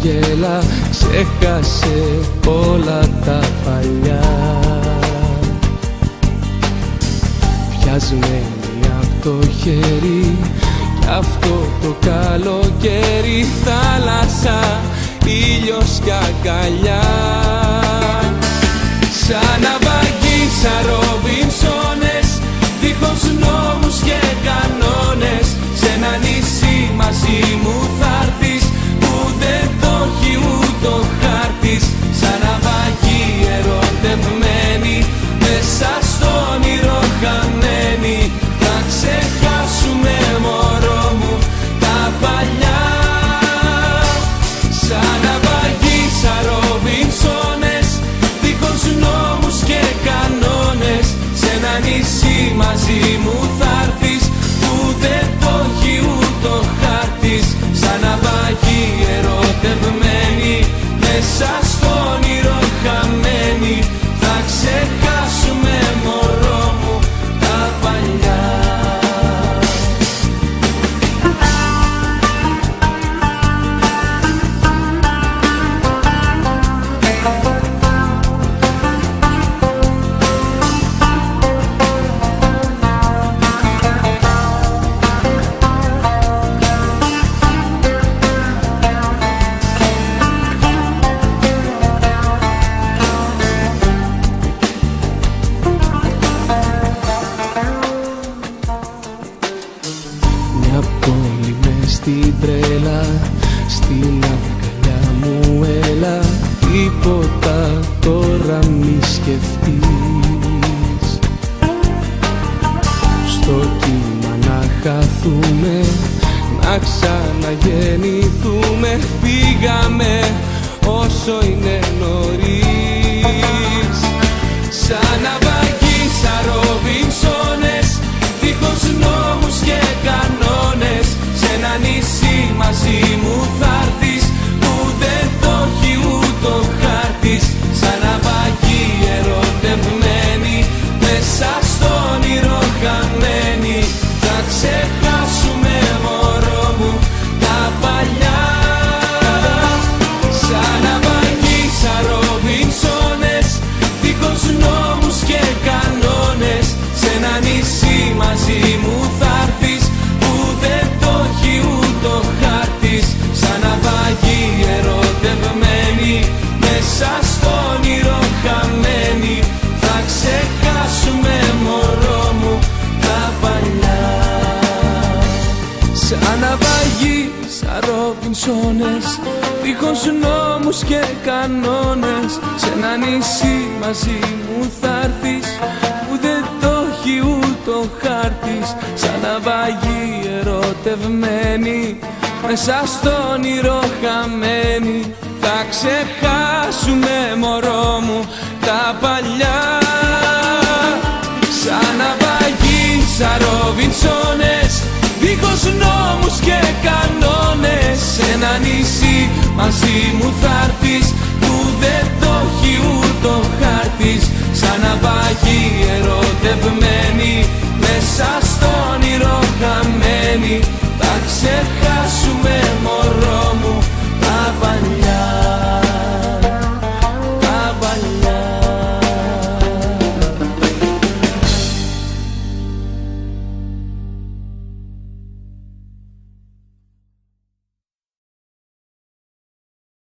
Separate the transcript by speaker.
Speaker 1: χαμόγελα, ξέχασε όλα τα παλιά. Πιασμένη απ' το χέρι κι αυτό το καλοκαίρι, θάλασσα, ήλιος κι αγκαλιά. Σαν ναυαγοί, σαν Ρόμπινσονες, δίχως νόμους και κανόνες, σε ένα νησί μαζί μου θα'ρθεις που δεν το έχει ούτε ο χάρτης. Σαν ναυαγοί ερωτευμένοι, μέσα στο όνειρο χαμένοι, θα ξεχάσουμε μωρό μου τα παλιά. Σαν ναυαγοί, σαν Ρόμπινσονες, δίχως νόμους και κανόνες, σε ένα νησί μαζί μου θα'ρθεις που δεν το έχει ούτε ο χάρτης. Σαν ναυαγοί ερωτευμένοι, μέσα στο όνειρο χαμένοι, θα ξεχάσουμε μωρό μου τα παλιά. Πόλη μες στην τρέλα, στην αγκαλιά μου έλα, τίποτα τώρα μη σκεφτείς. Στο κύμα να χαθούμε, να ξαναγεννηθούμε, φύγαμε όσο είναι νωρίς. Σαν ναυαγοί, σαν Ρόμπινσονες, δίχως νόμους και κανόνες, σε ένα νησί μαζί μου θα'ρθεις που δεν το έχει ούτε ο χάρτης. Σαν ναυαγοί ερωτευμένοι, μέσα στο όνειρο χαμένοι, θα ξεχάσουμε μωρό μου τα παλιά. Σαν ναυαγοί, σαν Ρόμπινσονες, δίχως νόμους και κανόνες, σε ένα νησί μαζί μου θα'ρθεις που δεν το έχει ούτε ο χάρτης. Σαν ναυαγοί ερωτευμένοι, μέσα στο όνειρο χαμένοι, θα ξεχάσουμε μωρό μου τα παλιά. Σαν ναυαγοί, σαν Ρόμπινσονες, δίχως νόμους και κανόνες, σε ένα νησί μαζί μου θα'ρθεις που δεν το έχει ούτε ο χάρτης. Σαν ναυαγοί ερωτευμένοι, μέσα στο όνειρο χαμένοι, θα ξεχάσουμε μωρό μου τα παλιά. Σαν ναυαγοί, σαν Ρόμπινσονες, δίχως νόμους και κανόνες, σε ένα νησί μαζί μου θα'ρθεις που δεν το έχει ούτε ο χάρτης. Σαν ναυαγοί ερωτευμένοι, μέσα στο όνειρο χαμένοι, θα ξεχάσουμε